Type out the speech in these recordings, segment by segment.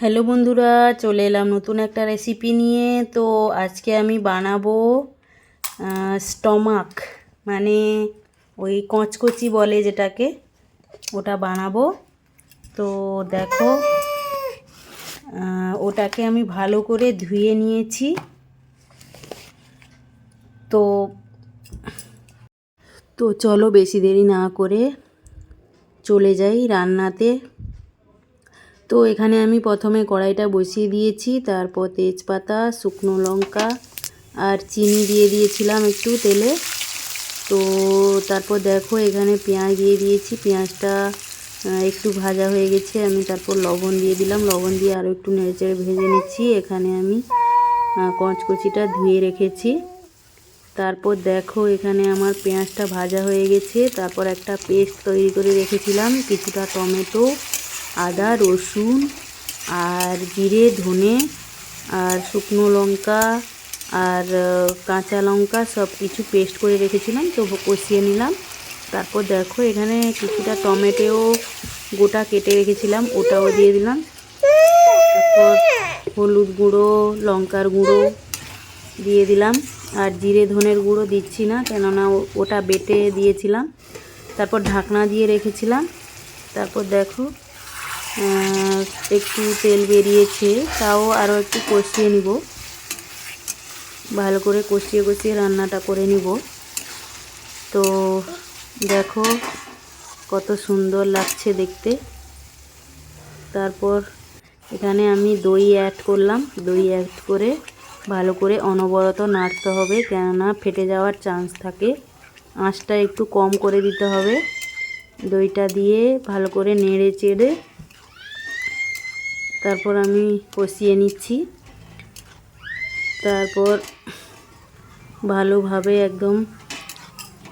Hello বন্ধুরা, চলে এলাম নতুন একটা রেসিপি নিয়ে। তো আজকে আমি বানাবো স্টমাক, মানে ওই কচকচি বলে যেটাকে, ওটা বানাবো। তো দেখো, ওটাকে আমি ভালো করে ধুয়ে নিয়েছি। তো তো চলো বেশি দেরি না করে চলে যাই রান্নাতে। তো এখানে আমি প্রথমে কড়াইটা বসিয়ে দিয়েছি, তারপর তেজপাতা, শুকনো লঙ্কা আর চিনি দিয়ে দিয়েছিলাম একটু তেলে। তো তারপর দেখো এখানে পেঁয়াজ দিয়ে দিয়েছি, পেঁয়াজটা একটু ভাজা হয়ে গেছে। আমি তারপর লবণ দিয়ে দিলাম, লবণ দিয়ে আরও একটু নেড়েচেড়ে ভেজে নিচ্ছি। এখানে আমি কচকচিটা ধুয়ে রেখেছি। তারপর দেখো এখানে আমার পেঁয়াজটা ভাজা হয়ে গেছে। তারপর একটা পেস্ট তৈরি করে রেখেছিলাম, কিছুটা টমেটো, আদা, রসুন আর জিরে, ধনে আর শুকনো লঙ্কা আর কাঁচা লঙ্কা সব কিছু পেস্ট করে রেখেছিলাম। তো কষিয়ে নিলাম। তারপর দেখো এখানে কিছুটা টমেটো গোটা কেটে রেখেছিলাম, ওটাও দিয়ে দিলাম। তারপর হলুদ গুঁড়ো, লঙ্কার গুঁড়ো দিয়ে দিলাম। আর জিরে ধনের গুঁড়ো দিচ্ছি না, কেননা ওটা বেটে দিয়েছিলাম। তারপর ঢাকনা দিয়ে রেখেছিলাম। তারপর দেখো একটু তেল বেরিয়েছে, তাও আরও একটু কষিয়ে নিব। ভালো করে কষিয়ে কষিয়ে রান্নাটা করে নিব। তো দেখো কত সুন্দর লাগছে দেখতে। তারপর এখানে আমি দই অ্যাড করলাম। দই অ্যাড করে ভালো করে অনবরত নাড়তে হবে, কেননা ফেটে যাওয়ার চান্স থাকে। আঁচটা একটু কম করে দিতে হবে। দইটা দিয়ে ভালো করে নেড়ে চেড়ে তারপর আমি কষিয়ে নিচ্ছি। তারপর ভালোভাবে একদম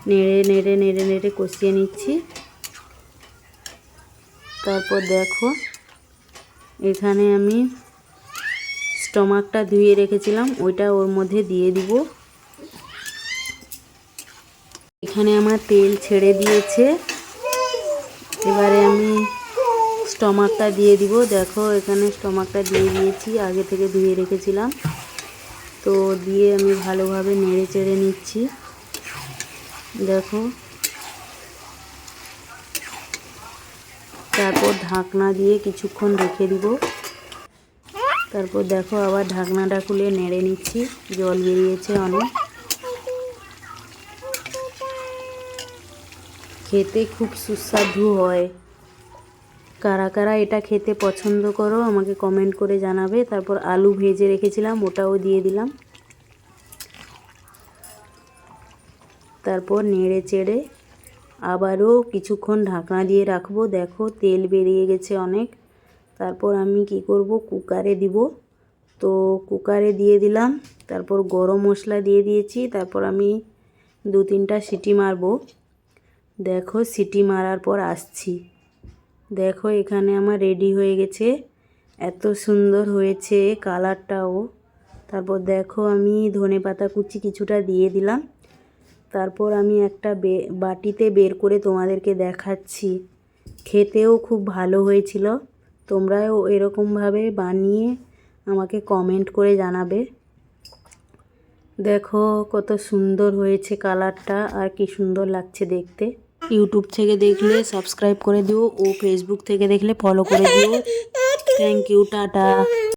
নেড়ে নেড়ে নেড়ে নেড়ে কষিয়ে নিচ্ছি। তারপর দেখো এখানে আমি স্টমাকটা ধুয়ে রেখেছিলাম, ওইটা ওর মধ্যে দিয়ে দিব। এখানে আমার তেল ছেড়ে দিয়েছে। এবারে আমি স্টমাকটা দিয়ে দিব। দেখো এখানে স্টমাকটা দিয়ে দিয়েছি, আগে থেকে ধুয়ে রেখেছিলাম। তো দিয়ে আমি ভালোভাবে নেড়ে চেড়ে নিচ্ছি। দেখো তারপর ঢাকনা দিয়ে কিছুক্ষণ রেখে দিব। তারপর দেখো আবার ঢাকনাটা খুলে নেড়ে নিচ্ছি। জল বেরিয়েছে অনেক। খেতে খুব সুস্বাদু হয়। কারা কারা এটা খেতে পছন্দ করো আমাকে কমেন্ট করে জানাবে। তারপর আলু ভেজে রেখেছিলাম, ওটাও দিয়ে দিলাম। তারপর নেড়ে চেড়ে আবারও কিছুক্ষণ ঢাকনা দিয়ে রাখবো। দেখো তেল বেরিয়ে গেছে অনেক। তারপর আমি কি করব, কুকারে দিব। তো কুকারে দিয়ে দিলাম। তারপর গরম মশলা দিয়ে দিয়েছি। তারপর আমি 2-3টা সিটি মারবো। দেখো সিটি মারার পর আসছি। দেখো এখানে আমার রেডি হয়ে গেছে। এত সুন্দর হয়েছে কালারটাও। তারপর দেখো আমি ধনেপাতা কুচি কিছুটা দিয়ে দিলাম। তারপর আমি একটা বাটিতে বের করে তোমাদেরকে দেখাচ্ছি। খেতেও খুব ভালো হয়েছিল। তোমরাও এরকমভাবে বানিয়ে আমাকে কমেন্ট করে জানাবে। দেখো কত সুন্দর হয়েছে কালারটা, আর কি সুন্দর লাগছে দেখতে। ইউটিউব থেকে দেখলে সাবস্ক্রাইব করে দিও ও ফেসবুক থেকে দেখলে ফলো করে দিও। Thank you, tata.